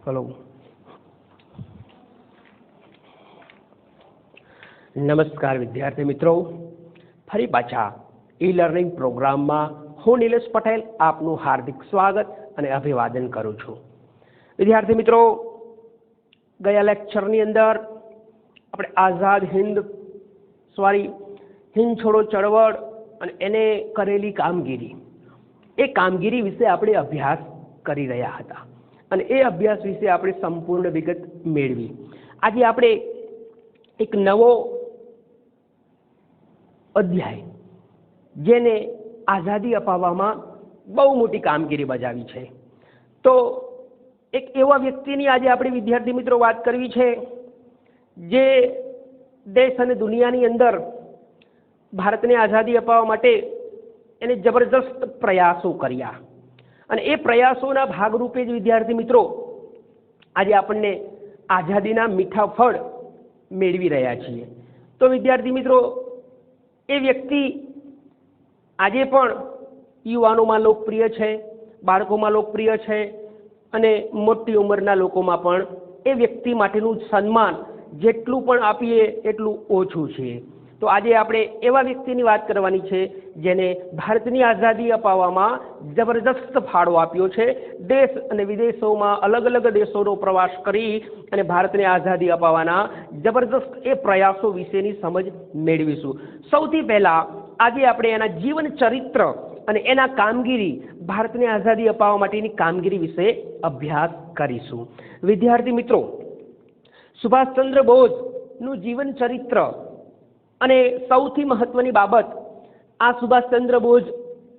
Hello नमस्कार विद्यार्थी मित्रों, फरी पाछा ई लर्निंग प्रोग्राम में हूँ नीलेश पटेल आपनु हार्दिक स्वागत और अभिवादन करूँ छूँ। विद्यार्थी मित्रों, गया लेक्चरनी अंदर अपने आज़ाद हिंद हिंद छोड़ो चळवळ अने एने करेली कामगीरी ए कामगीरी विषे आपणे अभ्यास करी रह्या हता अने ए अभ्यास विषे आपणे संपूर्ण विगत मेळवी। आज आपणे एक नवो अध्याय जेने आज़ादी अपाववामां बहु मोटी कामगीरी बजावी छे, तो एक एवा व्यक्तिनी आज आपणे विद्यार्थी मित्रों वात करवी छे जे देश अने दुनियानी अंदर भारतने आज़ादी अपाववा माटे एने जबरदस्त प्रयासों कर्या अने ए प्रयासोना भागरूपे ज विद्यार्थी मित्रों आज आपणे आज़ादीना मीठा फळ मेळवी रह्या छीए। तो विद्यार्थी मित्रों, ए व्यक्ति आजे पण युवानोमां लोकप्रिय छे, बाळकोमां लोकप्रिय छे अने मोटी उंमરના लोकोमां पण ए व्यक्ति माटेनुं सन्मान जेटલું पण आपीए એટલું ઓછું છે। तो आज આપણે એવા વ્યક્તિની વાત કરવાની છે જેને ભારતની આઝાદી અપાવવામાં જબરદસ્ત ફાળો આપ્યો છે। દેશ અને વિદેશોમાં अलग अलग દેશોનો પ્રવાસ કરી અને ભારતને આઝાદી અપાવવાના જબરદસ્ત એ પ્રયાસો વિશેની સમજ મેળવીશું। સૌથી પહેલા આજે આપણે એના જીવન ચરિત્ર અને એના કામગીરી, ભારતને આઝાદી અપાવવા માટેની કામગીરી વિશે અભ્યાસ કરીશું। વિદ્યાર્થી મિત્રો, સુભાષચંદ્ર બોઝનું જીવન ચરિત્ર અને સૌથી મહત્વની બાબત, આ સુભાષચંદ્ર બોઝ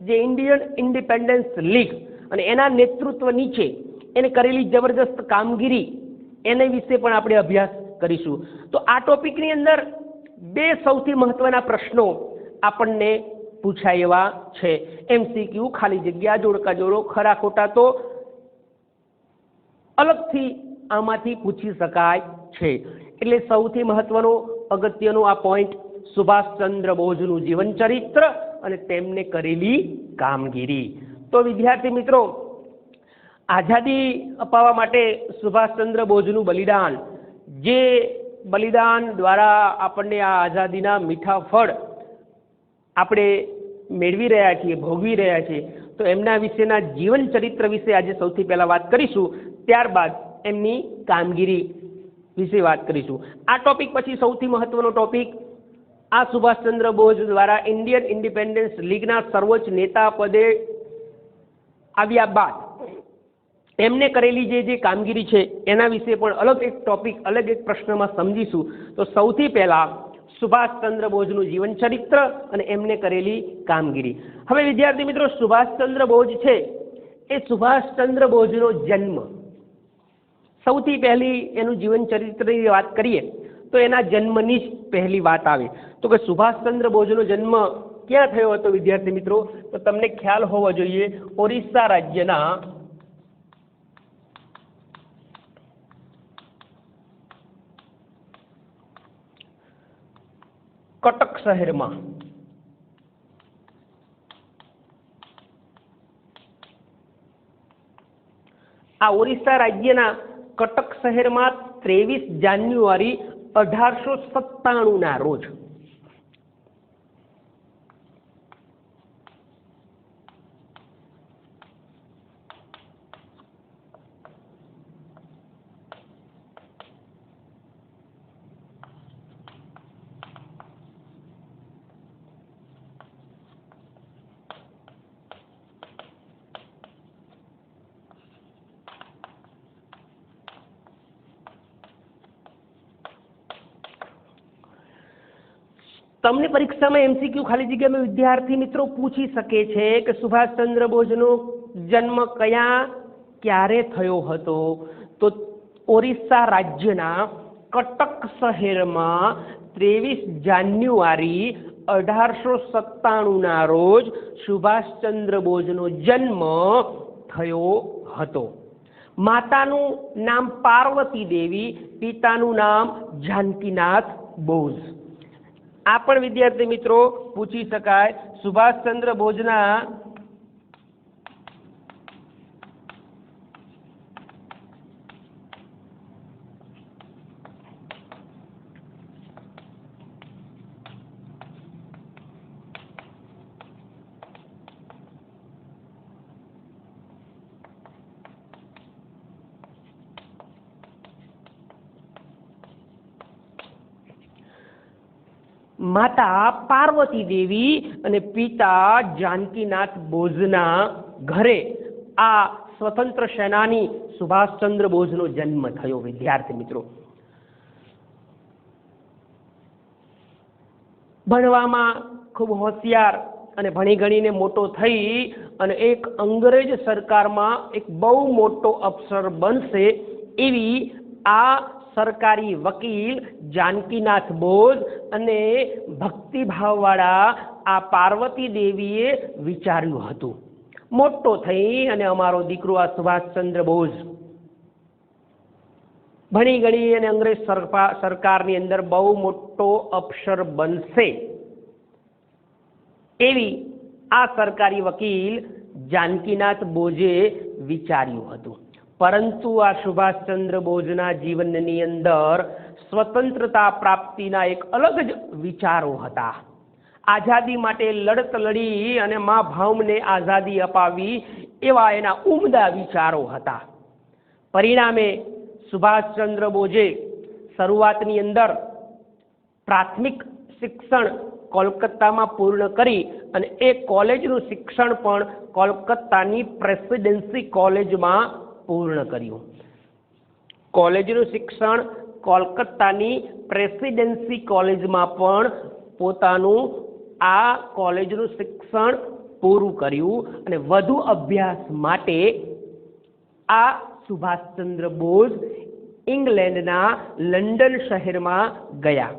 જે ઇન્ડિયન ઇન્ડિપેન્ડન્સ લીગ અને એના નેતૃત્વ નીચે એને કરેલી જબરદસ્ત કામગીરી એને વિશે પણ આપણે અભ્યાસ કરીશું। તો આ ટોપિકની અંદર બે સૌથી મહત્વના પ્રશ્નો આપણને પૂછાય એવા છે। MCQ, ખાલી જગ્યા, જોડકા જોડો, ખરા ખોટા તો અલગથી આમાંથી પૂછી શકાય છે। એટલે સૌથી મહત્વનો અગત્યનો આ પોઈન્ટ સુભાષચંદ્ર બોઝનું જીવન ચરિત્ર અને તેમને કરેલી કામગીરી। તો વિદ્યાર્થી મિત્રો, આઝાદી અપાવવા માટે સુભાષચંદ્ર બોઝનું બલિદાન, જે બલિદાન દ્વારા આપણને આ આઝાદીના મીઠા ફળ આપણે મેળવી રહ્યા છીએ, ભોગવી રહ્યા છીએ, તો એમના વિશેના જીવન ચરિત્ર વિશે આજે સૌથી પહેલા વાત કરીશું, ત્યારબાદ એમની કામગીરી વિશે વાત કરીશું। આ ટોપિક પછી સૌથી મહત્વનો ટોપિક, આ સુભાષચંદ્ર બોઝ દ્વારા ઇન્ડિયન ઇન્ડિપેન્ડન્સ લીગના સર્વોચ્ચ નેતા પદે આવ્યા બાદ એમને કરેલી જે કામગીરી છે એના વિશે પણ અલગ એક ટોપિક, અલગ એક પ્રશ્નમાં સમજીશું। તો સૌથી પહેલા સુભાષચંદ્ર બોઝનું જીવન ચરિત્ર અને એમને કરેલી કામગીરી। હવે વિદ્યાર્થી મિત્રો, સુભાષચંદ્ર બોઝ છે એ સુભાષચંદ્ર બોઝનો જન્મ, સૌથી પહેલી એનું જીવન ચરિત્રની વાત કરીએ તો એના જન્મની જ પહેલી વાત આવે તો કે સુભાષચંદ્ર બોઝનો જન્મ ક્યાં થયો હતો વિદ્યાર્થી મિત્રો? તો તમને ખ્યાલ હોવો જોઈએ, ઓરિસ્સા રાજ્યના કટક શહેરમાં આ ઓરિસ્સા રાજ્યના કટક શહેરમાં 23 જાન્યુઆરી 1897 રોજ તમને પરીક્ષામાં MCQ ખાલી જગ્યામાં વિદ્યાર્થી મિત્રો પૂછી શકે છે કે સુભાષચંદ્ર બોઝનો જન્મ ક્યારે થયો હતો? તો ઓરિસ્સા રાજ્યના કટક શહેરમાં 23 જાન્યુઆરી 1897 રોજ સુભાષચંદ્ર બોઝનો જન્મ થયો હતો। માતાનું નામ પાર્વતી દેવી, પિતાનું નામ જાનકીનાથ બોઝ। આ પણ વિદ્યાર્થી મિત્રો પૂછી શકાય। સુભાષચંદ્ર બોઝના માતા પાર્વતી દેવી અને પિતા જાનકીનાથ બોઝના ઘરે આ સ્વતંત્ર સેનાની સુભાષચંદ્ર બોઝનો જન્મ થયો. વિદ્યાર્થી મિત્રો, ભણવામાં ખૂબ હોશિયાર અને ભણી ગણીને મોટો થઈ અને એક અંગ્રેજ સરકારમાં એક બહુ મોટો અફસર બનશે એવી આ સરકારી વકીલ જાનકીનાથ બોઝ અને ભક્તિભાવવાળા આ પાર્વતી દેવીએ વિચાર્યું હતું. મોટો થઈ અને અમારો દીકરો આ સુભાષચંદ્ર બોઝ ભણી ગણી અને અંગ્રેજ સરકારની અંદર બહુ મોટો અફસર બનશે એવી આ સરકારી વકીલ જાનકીનાથ બોઝે વિચાર્યું હતું. પરંતુ આ સુભાષચંદ્ર બોઝના જીવનની અંદર સ્વતંત્રતા પ્રાપ્તિના એક અલગ જ વિચારો હતા. આઝાદી માટે લડત લડી અને મા ભૌમને આઝાદી અપાવી એવા એના ઉમદા વિચારો હતા. પરિણામે સુભાષચંદ્ર બોઝે શરૂઆતની અંદર પ્રાથમિક શિક્ષણ કોલકાતામાં પૂર્ણ કરી અને એ કોલેજનું શિક્ષણ પણ કોલકાતાની પ્રેસિડેન્સી કોલેજમાં પૂર્ણ કર્યું. કોલેજનું શિક્ષણ કોલકાતાની પ્રેસિડેન્સી કોલેજમાં પણ પોતાનું આ કોલેજનું શિક્ષણ પૂરું કર્યું અને વધુ અભ્યાસ માટે આ સુભાષચંદ્ર બોઝ ઇંગ્લેન્ડના લંડન શહેરમાં ગયા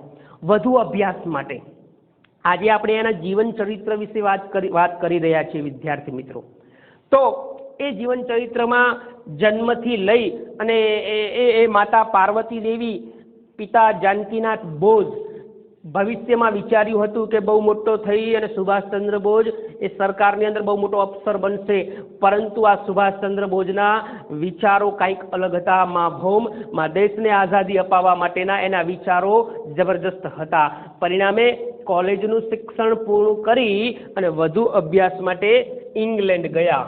વધુ અભ્યાસ માટે. આજે આપણે એના જીવન ચરિત્ર વિશે વાત કરી રહ્યા છીએ વિદ્યાર્થી મિત્રો. તો એ જીવન ચરિત્રમાં જન્મથી લઈ અને એ માતા પાર્વતી દેવી પિતા જાનકીનાથ બોઝ ભવિષ્યમાં વિચાર્યું હતું કે બહુ મોટો થઈ અને સુભાષચંદ્ર બોઝ એ સરકારની અંદર બહુ મોટો અફસર બનશે. પરંતુ આ સુભાષચંદ્ર બોઝના વિચારો કંઈક અલગ હતા. મા ભૌમ મા દેશને આઝાદી અપાવવા માટેના એના વિચારો જબરજસ્ત હતા. પરિણામે કોલેજનું શિક્ષણ પૂર્ણ કરી અને વધુ અભ્યાસ માટે ઇંગ્લેન્ડ ગયા.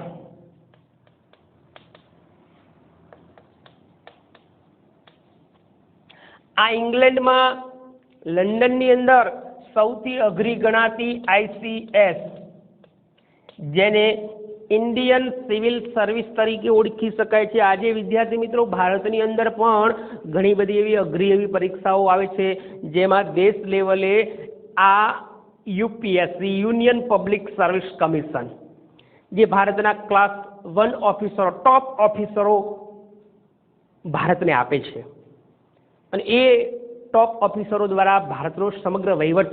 આ ઇંગ્લેન્ડમાં લંડનની અંદર સૌથી અઘરી ગણાતી ICS જેને ઇન્ડિયન સિવિલ સર્વિસ તરીકે ઓળખી શકાય છે. આજે વિદ્યાર્થી મિત્રો ભારતની અંદર પણ ઘણી બધી એવી અઘરી એવી પરીક્ષાઓ આવે છે જેમાં દેશ લેવલે આ UPSC union public service commission જે ભારતના ક્લાસ 1 ઓફિસરો ટોપ ઓફિસરો ભારતને આપે છે અને એ ટોપ ઓફિસરો દ્વારા ભારતનો સમગ્ર વહીવટ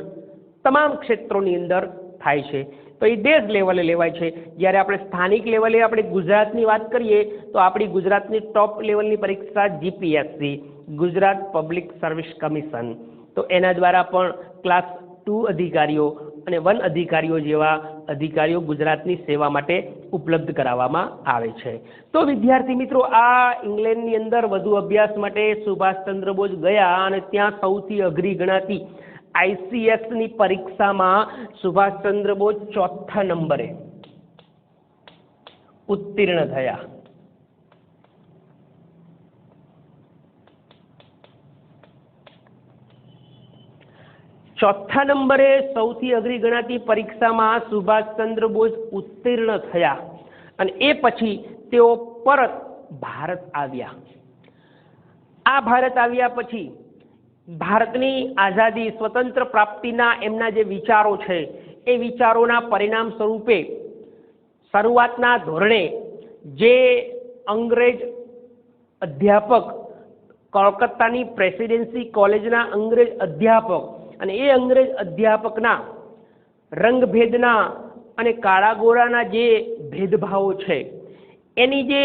તમામ ક્ષેત્રોની અંદર થાય છે. તો એ દેશ લેવલે લેવાય છે. જ્યારે આપણે સ્થાનિક લેવલે આપણે ગુજરાતની વાત કરીએ તો આપણી ગુજરાતની ટોપ લેવલની પરીક્ષા GPSC Gujarat public service commission. તો એના દ્વારા પણ ક્લાસ 2 અધિકારીઓ અને 1 અધિકારીઓ જેવા અધિકારીઓ ગુજરાતની સેવા માટે ઉપલબ્ધ કરાવવામાં આવે છે. તો વિદ્યાર્થી મિત્રો આ ઇંગ્લેન્ડની અંદર વધુ અભ્યાસ માટે સુભાષચંદ્ર બોઝ ગયા અને ત્યાં સૌથી અઘરી ગણાતી ICS ની પરીક્ષામાં સુભાષચંદ્ર બોઝ 4થા નંબરે ઉત્તીર્ણ થયા. ચોથા નંબરે સૌથી અઘરી ગણાતી પરીક્ષામાં સુભાષચંદ્ર બોઝ ઉત્તીર્ણ થયા અને એ પછી તેઓ પરત ભારત આવ્યા. આ ભારત આવ્યા પછી ભારતની આઝાદી સ્વતંત્ર પ્રાપ્તિના એમના જે વિચારો છે એ વિચારોના પરિણામ સ્વરૂપે શરૂઆતના ધોરણે જે અંગ્રેજ અધ્યાપક કોલકાતાની પ્રેસિડેન્સી કોલેજના અંગ્રેજ અધ્યાપક અને એ અંગ્રેજ અધ્યાપકના રંગભેદના અને કાળા ગોરાના જે ભેદભાવો છે એની જે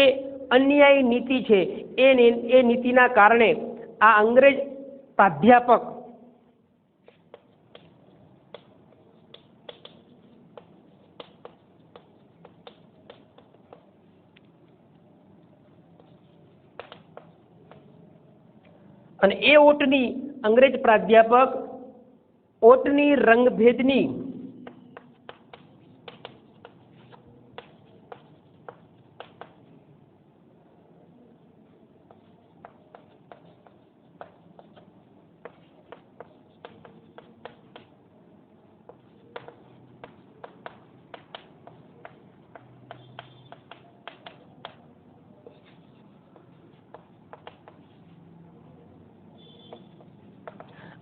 અન્યાયી નીતિ છે એ નીતિના કારણે આ અંગ્રેજ પ્રાધ્યાપક અને એ ઓટની અંગ્રેજ પ્રાધ્યાપક ઓટની રંગભેદની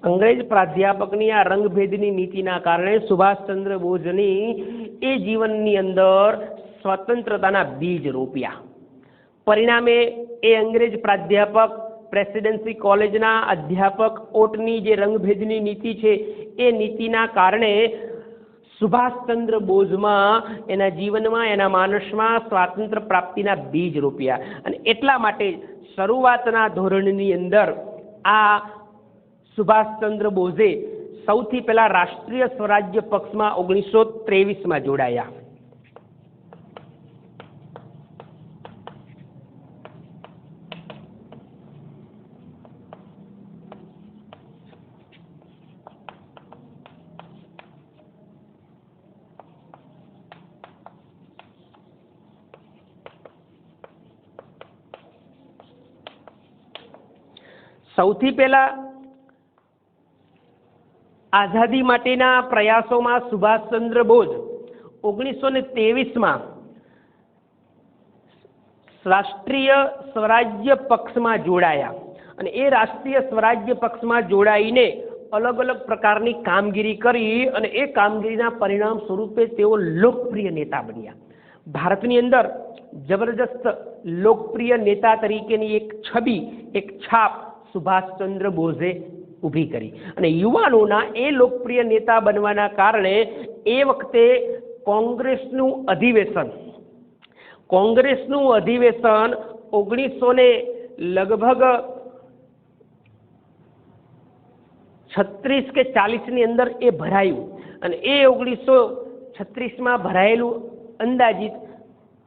અંગ્રેજ પ્રાધ્યાપકની આ રંગભેદની નીતિના કારણે સુભાષચંદ્ર બોઝની એ જીવનની અંદર સ્વતંત્રતાના બીજ રોપ્યા. પરિણામે એ અંગ્રેજ પ્રાધ્યાપક પ્રેસિડેન્સી કોલેજના અધ્યાપક ઓટની જે રંગભેદની નીતિ છે એ નીતિના કારણે સુભાષચંદ્ર બોઝમાં એના જીવનમાં એના માનસમાં સ્વાતંત્ર્ય પ્રાપ્તિના બીજ રોપ્યા. અને એટલા માટે શરૂઆતના ધોરણની અંદર આ સુભાષચંદ્ર બોઝે સૌથી પહેલા રાષ્ટ્રીય સ્વરાજ્ય પક્ષમાં 1923માં જોડાયા. સૌથી પહેલા આઝાદી માટેના પ્રયાસોમાં સુભાષચંદ્ર બોઝ 1923માં રાષ્ટ્રીય સ્વરાજ્ય પક્ષમાં જોડાયા. અને એ રાષ્ટ્રીય સ્વરાજ્ય પક્ષમાં જોડાઈને અલગ અલગ પ્રકારની કામગીરી કરી અને એ કામગીરીના પરિણામ સ્વરૂપે તેઓ લોકપ્રિય નેતા બન્યા. ભારતની અંદર જબરજસ્ત લોકપ્રિય નેતા તરીકેની એક છબી, એક છાપ સુભાષચંદ્ર બોઝે ઊભી કરી. અને યુવાનોના એ લોકપ્રિય નેતા બનવાના કારણે એ વખતે કોંગ્રેસનું અધિવેશન 1936 કે 40ની અંદર એ ભરાયું. અને એ 1936માં ભરાયેલું અંદાજિત,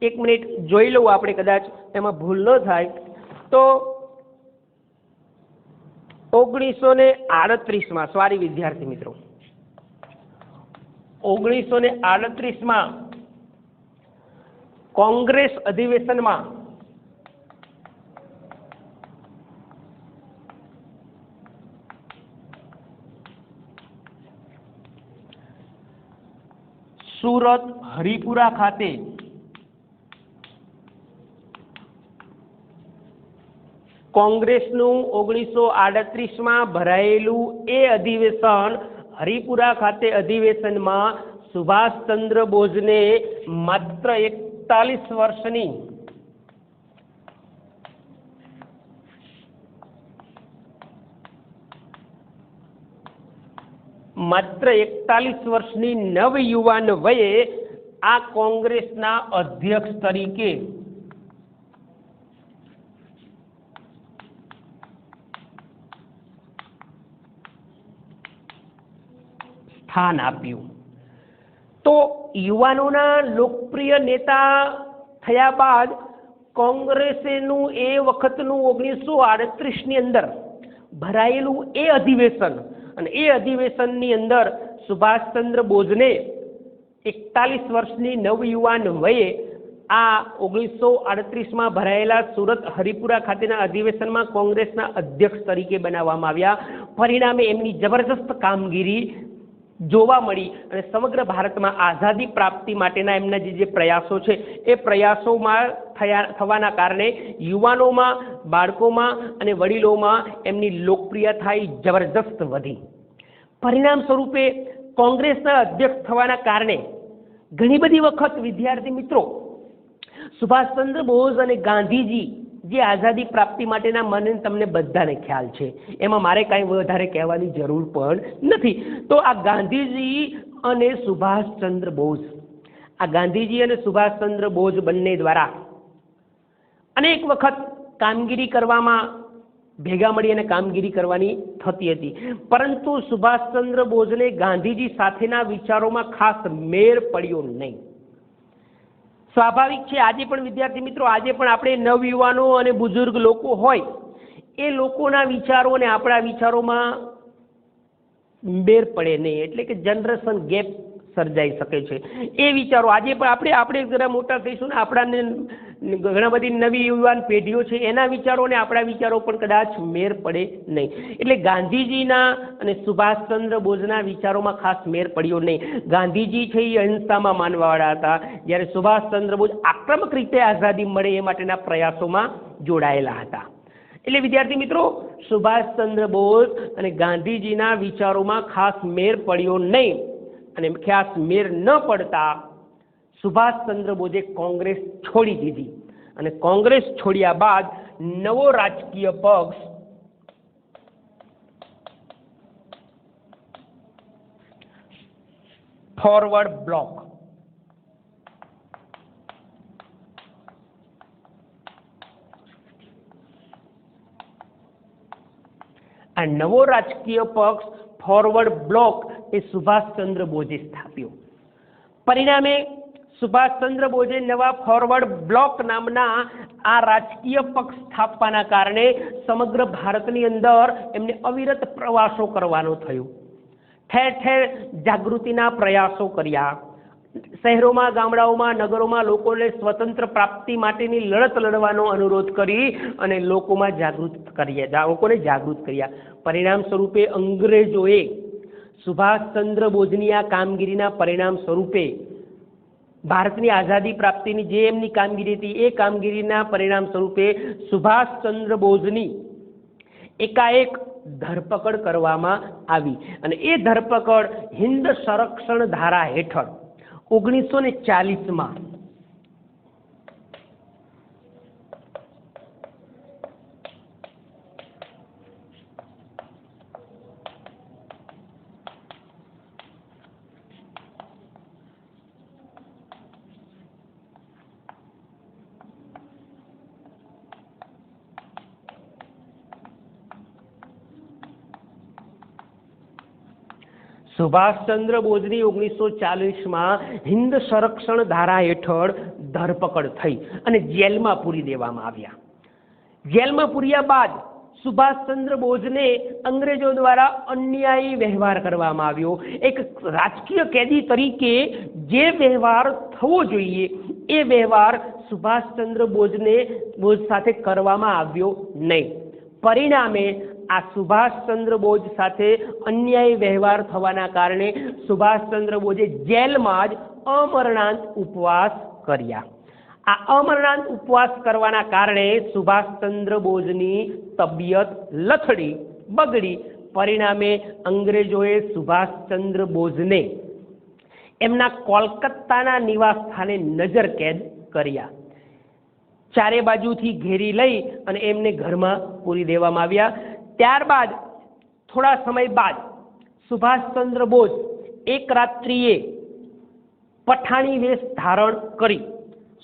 એક મિનિટ જોઈ લઉં આપણે, કદાચ એમાં ભૂલ ન થાય તો 1938માં, સોરી વિદ્યાર્થી મિત્રો, 1938માં કોંગ્રેસ અધિવેશનમાં સુરત હરિપુરા ખાતે કોંગ્રેસનું 1938માં ભરાયેલું એ અધિવેશન, હરિપુરા ખાતે અધિવેશનમાં સુભાષચંદ્ર બોઝને માત્ર 41 વર્ષની નવયુવાન વયે આ કોંગ્રેસના અધ્યક્ષ તરીકે સ્થાન આપ્યું. તો યુવાનોના લોકપ્રિય નેતા થયા બાદ કોંગ્રેસનું એ વખતનું 1938ની અંદર ભરાયેલું એ અધિવેશન, અને એ અધિવેશનની અંદર સુભાષચંદ્ર બોઝને 41 વર્ષની નવયુવાન વયે આ 1938માં ભરાયેલા સુરત હરિપુરા ખાતેના અધિવેશનમાં કોંગ્રેસના અધ્યક્ષ તરીકે બનાવવામાં આવ્યા. પરિણામે એમની જબરજસ્ત કામગીરી જોવા મળી અને સમગ્ર ભારતમાં આઝાદી પ્રાપ્તિ માટેના એમના જે પ્રયાસો છે એ પ્રયાસોમાં થવાના કારણે યુવાનોમાં, બાળકોમાં અને વડીલોમાં એમની લોકપ્રિયતા જબરજસ્ત વધી. પરિણામ સ્વરૂપે કોંગ્રેસના અધ્યક્ષ થવાના કારણે ઘણી બધી વખત વિદ્યાર્થી મિત્રો સુભાષચંદ્ર બોઝ અને ગાંધીજી જે આઝાદી પ્રાપ્તિ માટેના મને તમને બધાને ખ્યાલ છે, એમાં મારે કાંઈ વધારે કહેવાની જરૂર પણ નથી. તો આ ગાંધીજી અને સુભાષચંદ્ર બોઝ, આ ગાંધીજી અને સુભાષચંદ્ર બોઝ બંને દ્વારા અનેક વખત કામગીરી કરવામાં ભેગા મળી અને કામગીરી કરવાની થતી હતી. પરંતુ સુભાષચંદ્ર બોઝને ગાંધીજી સાથેના વિચારોમાં ખાસ મેળ પડ્યો નહીં. સ્વાભાવિક છે, આજે પણ વિદ્યાર્થી મિત્રો, આજે પણ આપણે નવયુવાનો અને બુઝુર્ગ લોકો હોય એ લોકોના વિચારો અને આપણા વિચારોમાં મેળ પડે નહીં, એટલે કે જનરેશન ગેપ સર્જાઈ શકે છે. એ વિચારો આજે પણ આપણે જરા મોટા થઈશું ને આપણાને ઘણા બધી નવી યુવાન પેઢીઓ છે એના વિચારો અને આપણા વિચારો પણ કદાચ મેળ પડે નહીં. એટલે ગાંધીજીના અને સુભાષચંદ્ર બોઝના વિચારોમાં ખાસ મેળ પડ્યો નહીં. ગાંધીજી છે એ અહિંસામાં માનવાવાળા હતા, જ્યારે સુભાષચંદ્ર બોઝ આક્રમક રીતે આઝાદી મળે એ માટેના પ્રયાસોમાં જોડાયેલા હતા. એટલે વિદ્યાર્થી મિત્રો, સુભાષચંદ્ર બોઝ અને ગાંધીજીના વિચારોમાં ખાસ મેળ પડ્યો નહીં, અને ખાસ મેળ ન પડતા સુભાષચંદ્ર બોઝે કોંગ્રેસ છોડી દીધી, અને કોંગ્રેસ છોડ્યા બાદ નવો રાજકીય પક્ષ ફોરવર્ડ બ્લોક આ નવો રાજકીય પક્ષ ફોરવર્ડ બ્લોક એ સુભાષચંદ્ર બોઝે સ્થાપ્યો. પરિણામે સુભાષચંદ્ર બોઝે નવા ફોરવર્ડ બ્લોક નામના આ રાજકીય પક્ષ સ્થાપવાના કારણે સમગ્ર ભારતની અંદર એમને અવિરત પ્રવાસો કરવાનો થયો. ઠેર ઠેર જાગૃતિના પ્રયાસો કર્યા. શહેરોમાં, ગામડાઓમાં, નગરોમાં લોકોને સ્વતંત્ર પ્રાપ્તિ માટેની લડત લડવાનો અનુરોધ કરી અને લોકોને જાગૃત કર્યા. પરિણામ સ્વરૂપે અંગ્રેજોએ સુભાષચંદ્ર બોઝની આ કામગીરીના પરિણામ સ્વરૂપે ભારતની આઝાદી પ્રાપ્તિની જે એમની કામગીરી હતી એ કામગીરીના પરિણામ સ્વરૂપે સુભાષચંદ્ર બોઝની એકાએક ધરપકડ કરવામાં આવી, અને એ ધરપકડ હિન્દ સંરક્ષણ ધારા હેઠળ 1940 સુભાષચંદ્ર બોઝની 1940 હિન્દ સંરક્ષણ ધારા હેઠળ ધરપકડ થઈ અને જેલમાં પૂરી દેવામાં આવ્યા. જેલમાં પૂર્યા બાદ સુભાષચંદ્ર બોઝને અંગ્રેજો દ્વારા અન્યાયી વ્યવહાર કરવામાં આવ્યો. એક રાજકીય કેદી તરીકે જે વ્યવહાર થવો જોઈએ એ વ્યવહાર સુભાષચંદ્ર બોઝ સાથે કરવામાં આવ્યો નહીં. પરિણામે આ સુભાષચંદ્ર બોઝ સાથે અન્યાયી વ્યવહાર થવાના કારણે સુભાષચંદ્ર બોઝે જેલમાં જ અમરણાંત ઉપવાસ કર્યા. આ અમરણાંત ઉપવાસ કરવાના કારણે સુભાષચંદ્ર બોઝની તબિયત લથડી, બગડી. પરિણામે અંગ્રેજોએ સુભાષચંદ્ર બોઝને એમના કોલકાતાના નિવાસ સ્થાને નજર કેદ કર્યા. ચારે બાજુથી ઘેરી લઈ અને એમને ઘરમાં પૂરી દેવામાં આવ્યા. ત્યારબાદ થોડા સમય બાદ સુભાષચંદ્ર બોઝ એક રાત્રિએ પઠાણી વેશ ધારણ કરી.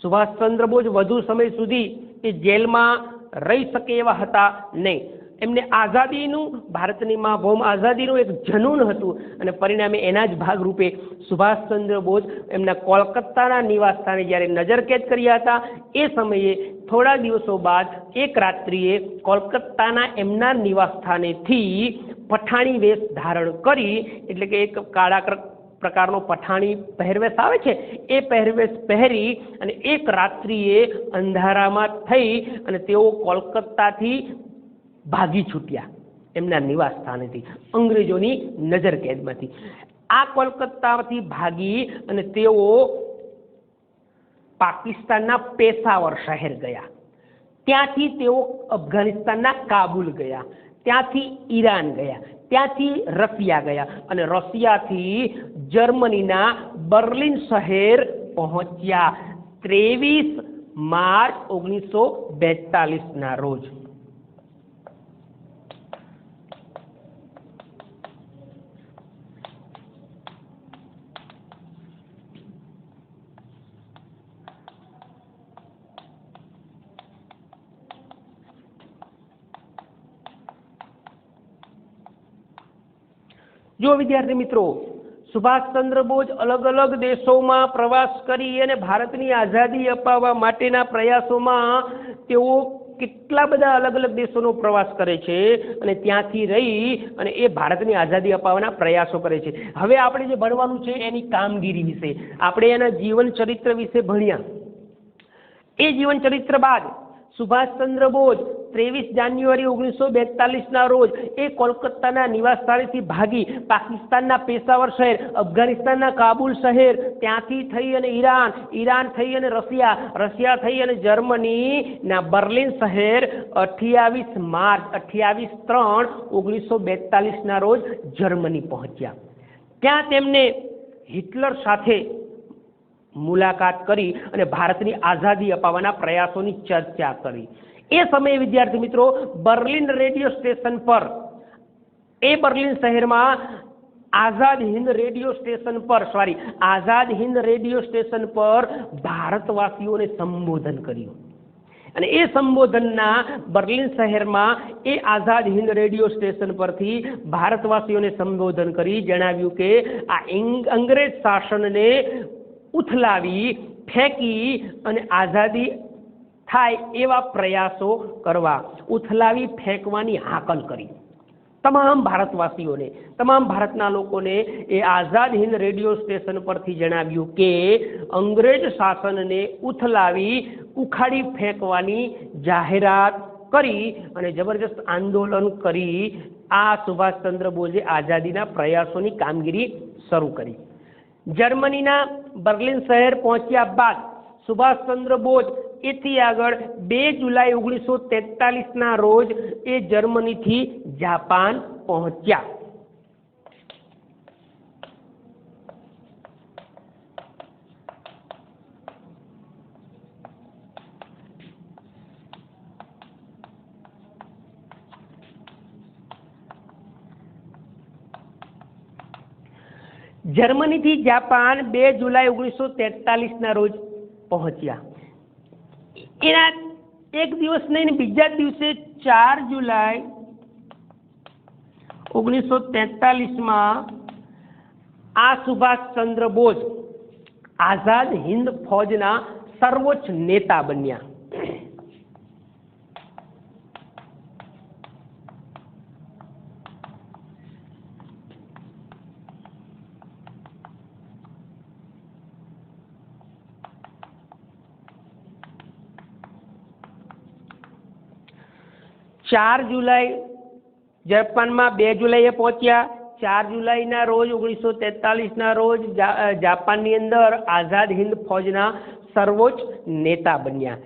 સુભાષચંદ્ર બોઝ વધુ સમય સુધી એ જેલમાં રહી શકે એવા હતા નહીં. એમને આઝાદીનું, ભારતની ભૌમ આઝાદીનું એક જનૂન હતું, અને પરિણામે એના જ ભાગરૂપે સુભાષચંદ્ર બોઝ એમના કોલકાતાના નિવાસ સ્થાને જ્યારે નજરકેદ કર્યા હતા એ સમયે થોડા દિવસો બાદ એક રાત્રિએ કોલકાતાના એમના નિવાસ સ્થાનેથી પઠાણી વેશ ધારણ કરી, એટલે કે એક કાળા પ્રકારનો પઠાણી પહેરવેશ આવે છે એ પહેરવેશ પહેરી અને એક રાત્રિએ અંધારામાં થઈ અને તેઓ કોલકાતાથી ભાગી છૂટ્યા એમના નિવાસ સ્થાનેથી, અંગ્રેજોની નજર કેદમાંથી. આ કોલકાતાથી ભાગી અને તેઓ પાકિસ્તાનના પેશાવર શહેર ગયા. ત્યાંથી તેઓ અફઘાનિસ્તાનના કાબુલ ગયા, ત્યાંથી ઈરાન ગયા, ત્યાંથી રશિયા ગયા, અને રશિયાથી જર્મનીના બર્લિન શહેર પહોંચ્યા 23 માર્ચ 1942 રોજ. જો વિદ્યાર્થી મિત્રો, સુભાષચંદ્ર બોઝ અલગ અલગ દેશોમાં પ્રવાસ કરી અને ભારતની આઝાદી અપાવવા માટેના પ્રયાસોમાં તેઓ કેટલા બધા અલગ અલગ દેશોનો પ્રવાસ કરે છે અને ત્યાંથી રહી અને એ ભારતની આઝાદી અપાવવાના પ્રયાસો કરે છે. હવે આપણે જે ભણવાનું છે એની કામગીરી વિશે, આપણે એના જીવન ચરિત્ર વિશે ભણ્યા. એ જીવન ચરિત્ર બાદ સુભાષચંદ્ર બોઝ 23 જાન્યુઆરી 1942ના રોજ એ કોલકાતાના નિવાસ સ્થળેથી ભાગી પાકિસ્તાનના પેશાવર શહેર, અફઘાનિસ્તાનના કાબુલ શહેર, ત્યાંથી થઈ અને ઈરાન થઈ અને રશિયા થઈ અને જર્મનીના બર્લિન શહેર 28 માર્ચ 28/3/1942ના રોજ જર્મની પહોંચ્યા. ત્યાં તેમને હિટલર સાથે મુલાકાત કરી અને ભારતની આઝાદી અપાવવાના પ્રયાસોની ચર્ચા કરી. એ સમયે વિદ્યાર્થી મિત્રો બર્લિન રેડિયો સ્ટેશન પર, એ બર્લિન શહેરમાં આઝાદ હિન્દ રેડિયો સ્ટેશન પર ભારતવાસીઓને સંબોધન કર્યું. અને એ સંબોધનના બર્લિન શહેરમાં એ આઝાદ હિન્દ રેડિયો સ્ટેશન પરથી ભારતવાસીઓને સંબોધન કરી જણાવ્યું કે આ અંગ્રેજ શાસનને ઉથલાવી ફેંકી અને આઝાદી થાય એવા પ્રયાસો કરવા, ઉથલાવી ફેંકવાની હાકલ કરી. તમામ ભારતવાસીઓને, તમામ ભારતના લોકોને એ આઝાદ હિન્દ રેડિયો સ્ટેશન પરથી જણાવ્યું કે અંગ્રેજ શાસનને ઉથલાવી ઉખાડી ફેંકવાની જાહેરાત કરી અને જબરજસ્ત આંદોલન કરી આ સુભાષચંદ્ર બોઝે આઝાદીના પ્રયાસોની કામગીરી શરૂ કરી. જર્મનીના બર્લિન શહેર પહોંચ્યા બાદ સુભાષચંદ્ર બોઝ એથી આગળ 2 જુલાઈ 1943ના રોજ એ જર્મનીથી જાપાન પહોંચ્યા. જર્મનીથી જાપાન 2 જુલાઈ 1943ના રોજ પહોંચ્યા. એના એક દિવસ નહીં, બીજા દિવસે 4 જુલાઈ 1943માં આ સુભાષચંદ્ર બોઝ આઝાદ હિન્દ ફૌજના સર્વોચ્ચ નેતા બન્યા. જુલાઈ જાપાનમાં 2 જુલાઈએ પહોંચ્યા. 4 જુલાઈના રોજ 1943ના રોજ જાપાનની અંદર આઝાદ હિન્દ ફૌજના સર્વોચ્ચ નેતા બન્યા.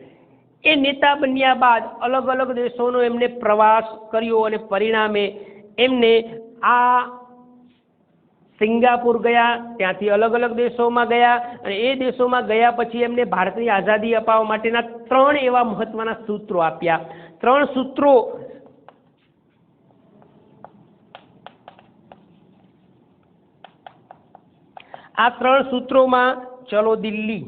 એ નેતા બન્યા બાદ અલગ અલગ દેશોનો એમને પ્રવાસ કર્યો અને પરિણામે એમને આ સિંગાપુર ગયા, ત્યાંથી અલગ અલગ દેશોમાં ગયા અને એ દેશોમાં ગયા પછી એમને ભારતની આઝાદી અપાવવા માટેના 3 એવા મહત્વના સૂત્રો આપ્યા. 3 સૂત્રો આ 3 સૂત્રોમાં ચલો દિલ્હી,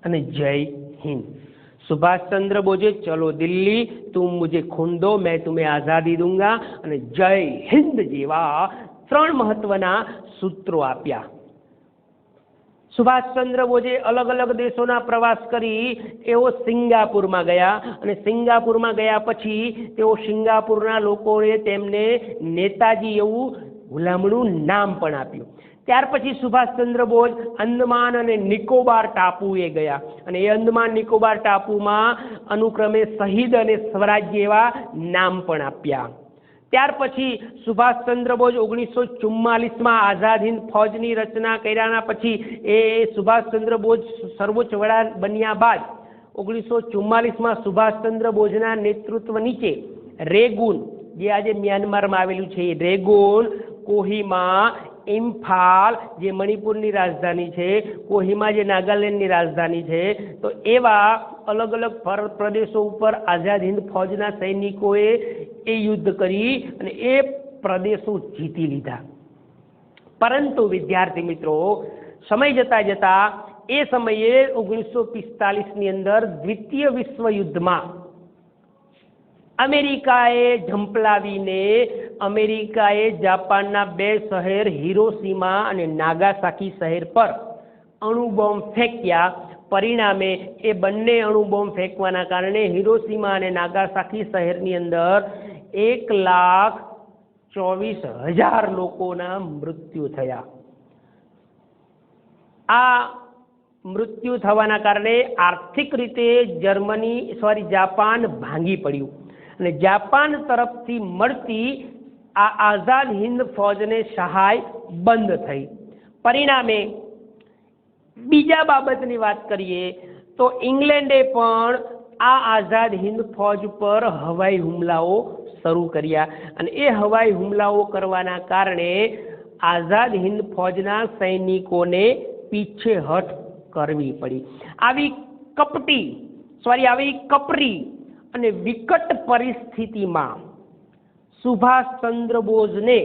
અને જય હિન્દ. सुभाष चंद्र बोझे चलो दिल्ली, तुम मुझे खून दो मैं तुम्हें आज़ादी दूंगा અને જય હિન્દ જેવા 3 મહત્વના સૂત્રો આપ્યા. સુભાષચંદ્ર બોઝે અલગ અલગ દેશોના પ્રવાસ કરી એઓ સિંગાપુરમાં ગયા અને સિંગાપુરમાં ગયા પછી તેઓ સિંગાપુરના લોકોએ તેમને નેતાજી એવું હુલામણું નામ પણ આપ્યું. ત્યાર પછી સુભાષચંદ્ર બોઝ અંદમાન અને નિકોબાર ટાપુએ ગયા અને એ અંદમાન નિકોબાર ટાપુમાં અનુક્રમે શહીદ અને સ્વરાજ્ય એવા નામ પણ આપ્યા. ત્યાર પછી સુભાષચંદ્ર બોઝ 1944માં આઝાદ હિન્દ ફૌજની રચના કર્યાના પછી એ સુભાષચંદ્ર બોઝ સર્વોચ્ચ વડા બન્યા બાદ 1944માં સુભાષચંદ્ર બોઝના નેતૃત્વ નીચે રેગુન, જે આજે મ્યાનમારમાં આવેલું છે, રેગુન, કોહિમા, ઇમ્ફાલ જે મણિપુરની રાજધાની છે, કોહિમા જે નાગાલેન્ડની રાજધાની છે, તો એવા અલગ અલગ પ્રદેશો ઉપર આઝાદ હિન્દ ફૌજના સૈનિકોએ એ યુદ્ધ કરી અને એ પ્રદેશો જીતી લીધા. પરંતુ વિદ્યાર્થી મિત્રો, સમય જતા જતા એ સમયે 1945ની અંદર દ્વિતીય વિશ્વ યુદ્ધમાં અમેરિકાએ ઝંપલાવીને અમેરિકાએ જાપાનના 2 શહેર હિરોશીમા અને નાગાસાકી શહેર પર અણુબોમ્બ ફેંક્યા. પરિણામે એ બંને અણુબોમ્બ ફેંકવાના કારણે હિરોશીમા અને નાગાસાકી શહેરની અંદર 1,24,000 લોકોના મૃત્યુ થયા. આ મૃત્યુ થવાના કારણે આર્થિક રીતે જાપાન ભાંગી પડ્યું અને જાપાન તરફથી મળતી આ આઝાદ હિન્દ ફૌજને સહાય બંધ થઈ. પરિણામે બીજા બાબતની વાત કરીએ તો ઇંગ્લેન્ડે પણ આ આઝાદ હિન્દ ફૌજ પર હવાઈ હુમલાઓ શરૂ કર્યા અને એ હવાઈ હુમલાઓ કરવાના કારણે આઝાદ હિન્દ ફૌજના સૈનિકોને પીછેહટ કરવી પડી. આવી કપરી અને વિકટ પરિસ્થિતિમાં સુભાષચંદ્ર બોઝને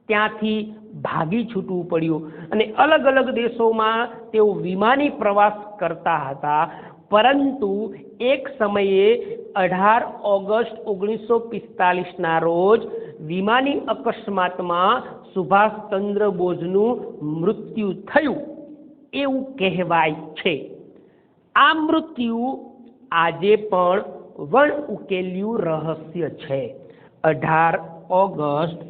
ત્યાંથી ભાગી છૂટવું પડ્યું અને અલગ અલગ દેશોમાં તેઓ વિમાની પ્રવાસ કરતા હતા. પરંતુ એક સમયે 18 ઓગસ્ટ 1945ના રોજ વિમાની અકસ્માતમાં સુભાષચંદ્ર બોઝનું મૃત્યુ થયું એવું કહેવાય છે. આ મૃત્યુ આજે પણ વણ ઉકેલ્યું રહસ્ય છે. 18 ઓગસ્ટ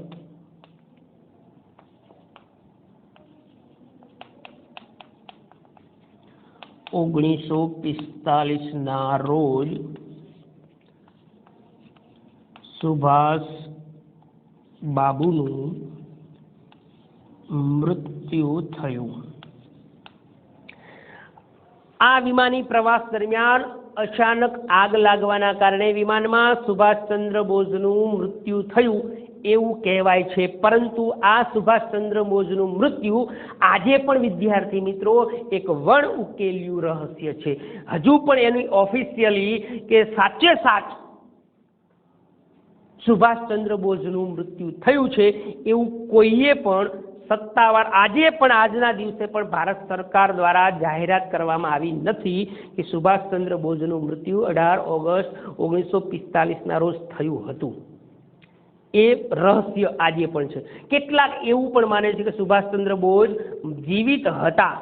1945ના રોજ સુભાષ બાબુનું મૃત્યુ થયું. આ વિમાની પ્રવાસ દરમિયાન અચાનક આગ લાગવાના કારણે વિમાનમાં સુભાષચંદ્ર બોઝનું મૃત્યુ થયું એવું કહેવાય છે. પરંતુ આ સુભાષચંદ્ર બોઝનું મૃત્યુ આજે પણ વિદ્યાર્થી મિત્રો એક વણ ઉકેલ્યું રહસ્ય છે. હજુ પણ એની ઓફિશિયલી કે સાચે સાચ સુભાષચંદ્ર બોઝનું મૃત્યુ થયું છે એવું કોઈએ પણ સત્તાવાર આજે પણ આજના દિવસે પણ ભારત સરકાર દ્વારા જાહેરાત કરવામાં આવી નથી કે સુભાષચંદ્ર બોઝનું મૃત્યુ 18 ઓગસ્ટ 1945ના રોજ થયું હતું. એ રહસ્ય આજે પણ છે. કેટલાક એવું પણ માને છે કે સુભાષચંદ્ર બોઝ જીવિત હતા,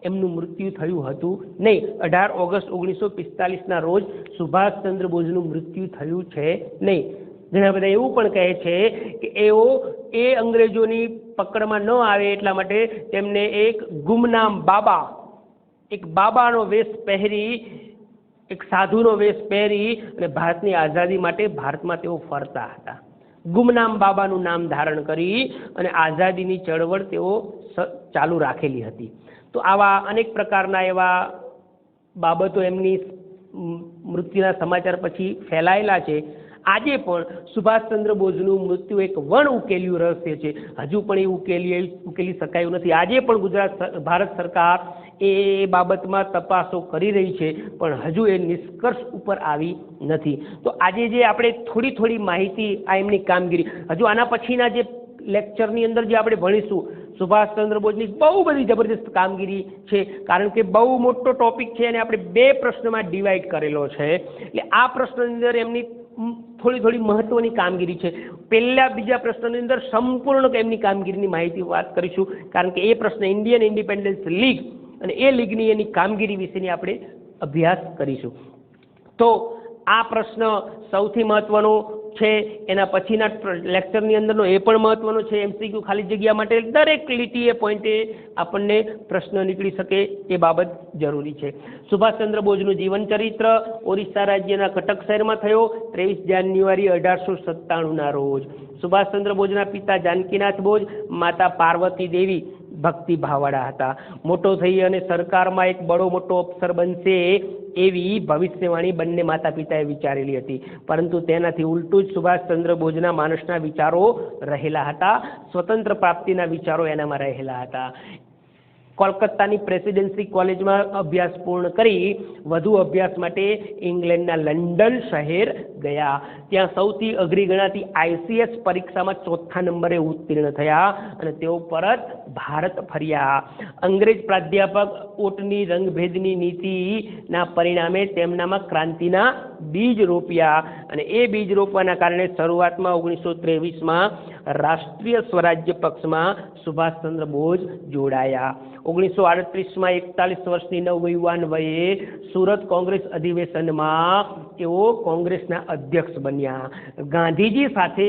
એમનું મૃત્યુ થયું હતું નહીં. 18 ઓગસ્ટ 1945ના રોજ સુભાષચંદ્ર બોઝનું મૃત્યુ થયું છે નહીં. ઘણા બધા એવું પણ કહે છે કે એ અંગ્રેજોની પકડમાં ન આવે એટલા માટે તેમને એક ગુમનામ બાબાનો વેશ પહેરી, એક સાધુનો વેશ પહેરી અને ભારતની આઝાદી માટે ભારતમાં તેઓ ફરતા હતા. ગુમનામ બાબાનું નામ ધારણ કરી અને આઝાદીની ચળવળ તેઓ ચાલુ રાખેલી હતી. તો આવા અનેક પ્રકારના એવા બાબતો એમની મૃત્યુના સમાચાર પછી ફેલાયેલા છે. આજે પણ સુભાષચંદ્ર બોઝનું મૃત્યુ એક વણ ઉકેલ્યું રહસ્ય છે. હજુ પણ એ ઉકેલી શકાયું નથી. આજે પણ ભારત સરકાર એ બાબતમાં તપાસો કરી રહી છે, પણ હજુ એ નિષ્કર્ષ ઉપર આવી નથી. તો આજે જે આપણે થોડી માહિતી આ એમની કામગીરી, હજુ આના પછીના જે લેક્ચરની અંદર જે આપણે ભણીશું સુભાષચંદ્ર બોઝની બહુ બધી જબરદસ્ત કામગીરી છે, કારણ કે બહુ મોટો ટોપિક છે અને આપણે 2 પ્રશ્નમાં ડિવાઈડ કરેલો છે. એટલે આ પ્રશ્નની અંદર એમની થોડી મહત્વની કામગીરી છે. બીજા પ્રશ્નની અંદર સંપૂર્ણ એમની કામગીરીની માહિતી વાત કરીશું, કારણ કે એ પ્રશ્ન ઇન્ડિયન ઇન્ડિપેન્ડન્સ લીગ અને એ લીગની એની કામગીરી વિશેની આપણે અભ્યાસ કરીશું. તો આ પ્રશ્ન સૌથી મહત્વનો છે. એના પછીના લેક્ચરની અંદરનો એ પણ મહત્વનો છે. MCQ ખાલી જગ્યા માટે દરેક લીટીએ પોઈન્ટે આપણને પ્રશ્ન નીકળી શકે એ બાબત જરૂરી છે. સુભાષચંદ્ર બોઝનું જીવન ચરિત્ર ઓરિસ્સા રાજ્યના કટક શહેરમાં થયો 23 જાન્યુઆરી 1897ના રોજ. સુભાષચંદ્ર બોઝના પિતા જાનકીનાથ બોઝ, માતા પાર્વતી દેવી ભક્તિભાવાળા હતા. મોટો થઈ અને સરકારમાં એક બડો મોટો અફસર બનશે એવી ભવિષ્યવાણી બંને માતા પિતાએ વિચારેલી હતી, પરંતુ તેનાથી ઉલટું જ સુભાષચંદ્ર બોઝના માણસના વિચારો રહેલા હતા. સ્વતંત્ર પ્રાપ્તિના વિચારો એનામાં રહેલા હતા. કોલકાતાની પ્રેસિડેન્સી કોલેજમાં અભ્યાસ પૂર્ણ કરી વધુ અભ્યાસ માટે ઇંગ્લેન્ડના લંડન શહેર ગયા. ત્યાં સૌથી અઘરી ગણાતી ICS પરીક્ષામાં 4થા નંબરે ઉત્તીર્ણ થયા અને તેઓ પરત ભારત ફર્યા. અંગ્રેજ પ્રાધ્યાપક ઓટની રંગભેદની નીતિના પરિણામે તેમનામાં ક્રાંતિના બીજ રોપ્યા અને એ બીજ રોપવાના કારણે શરૂઆતમાં 1923માં રાષ્ટ્રીય સ્વરાજ્ય પક્ષમાં સુભાષચંદ્ર બોઝ જોડાયા. 1938માં 41 વર્ષની નવયુવાન વયે સુરત કોંગ્રેસ અધિવેશનમાં તેઓ કોંગ્રેસના અધ્યક્ષ બન્યા. ગાંધીજી સાથે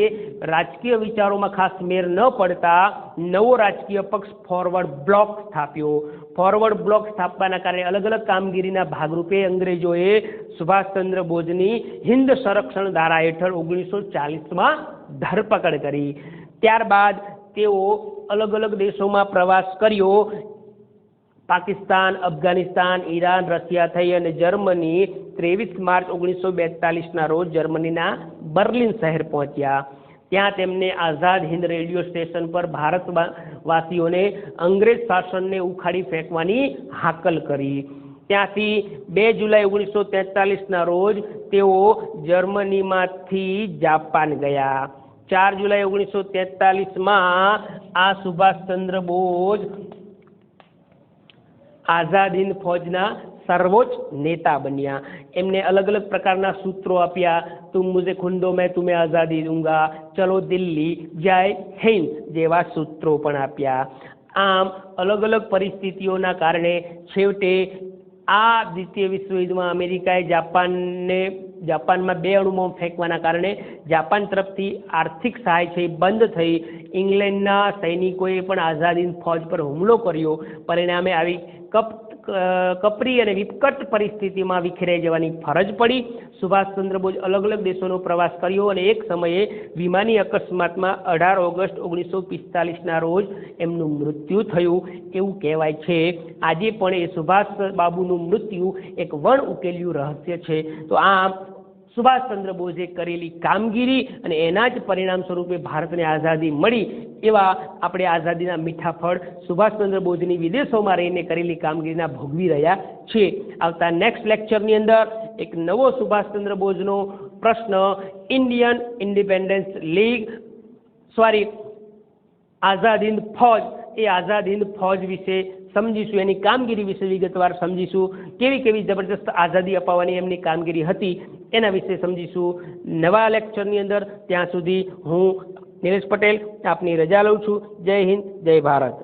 રાજકીય વિચારોમાં ખાસ મેળ ન પડતા નવો રાજકીય પક્ષ ફોરવર્ડ બ્લોક સ્થાપ્યો. ફોરવર્ડ બ્લોક સ્થાપવાના કારણે અલગ અલગ કામગીરીના ભાગરૂપે અંગ્રેજોએ સુભાષચંદ્ર બોઝની હિન્દ સંરક્ષણ ધારા હેઠળ 1940માં ધરપકડ કરી. ત્યારબાદ તેઓ અલગ અલગ દેશોમાં પ્રવાસ કર્યો. પાકિસ્તાન, અફઘાનિસ્તાન, ઈરાન, રશિયા થઈ અને જર્મની 23 માર્ચ 1942ના રોજ જર્મનીના બર્લિન શહેર પહોંચ્યા. ત્યાં તેમને આઝાદ હિન્દ રેડિયો સ્ટેશન પર ભારતવાસીઓને અંગ્રેજ શાસનને ઉખાડી ફેંકવાની હાકલ કરી. ત્યાંથી 2 જુલાઈ 1943ના રોજ તેઓ જર્મનીમાંથી જાપાન ગયા. 4 જુલાઈ 1943માં આ સુભાષચંદ્ર બોઝ આઝાદ હિન્દ ફૌજના સર્વોચ્ચ નેતા બન્યા. એમને અલગ અલગ પ્રકારના સૂત્રો આપ્યા. તુમ મુઝે ખૂન દો મેં તુમ્हें આઝાદી દૂંગા, ચલો દિલ્હી, જય હિન્દ જેવા સૂત્રો પણ આપ્યા. આમ અલગ અલગ પરિસ્થિતિઓના કારણે છેવટે આ દ્વિતીય વિશ્વયુદ્ધમાં અમેરિકાએ જાપાનમાં 2 અણુબોમ્બ ફેંકવાના કારણે જાપાન તરફથી આર્થિક સહાય છે બંધ થઈ. ઇંગ્લેન્ડના સૈનિકોએ પણ આઝાદ હિન્દ ફૌજ પર હુમલો કર્યો. પરિણામે આવી કપરી અને વિકટ પરિસ્થિતિમાં વિખેરાઈ જવાની ફરજ પડી. સુભાષચંદ્ર બોઝ અલગ અલગ દેશોનો પ્રવાસ કર્યો અને એક સમયે વિમાની અકસ્માતમાં 18 ઓગસ્ટ 1945ના રોજ એમનું મૃત્યુ થયું એવું કહેવાય છે. આજે પણ એ સુભાષ બાબુનું મૃત્યુ એક વણ ઉકેલ્યું રહસ્ય છે. તો આમ સુભાષચંદ્ર બોઝે કરેલી કામગીરી અને એના જ પરિણામ સ્વરૂપે ભારતને આઝાદી મળી એવા આપણે આઝાદીના મીઠા ફળ સુભાષચંદ્ર બોઝની વિદેશોમાં રહીને કરેલી કામગીરીના ભોગવી રહ્યા છીએ. આવતા નેક્સ્ટ લેક્ચરની અંદર એક નવો સુભાષચંદ્ર બોઝનો પ્રશ્ન Indian independence league Azad Hind ફૌજ એ આઝાદ હિન્દ ફૌજ વિશે સમજીશું. એની કામગીરી વિશે વિગતવાર સમજીશું. કેવી જબરદસ્ત આઝાદી અપાવવાની એમની કામગીરી હતી એના વિશે સમજીશું નવા લેક્ચરની અંદર. ત્યાં સુધી હું નિલેશ પટેલ આપની રજા લઉં છું. જય હિન્દ, જય ભારત.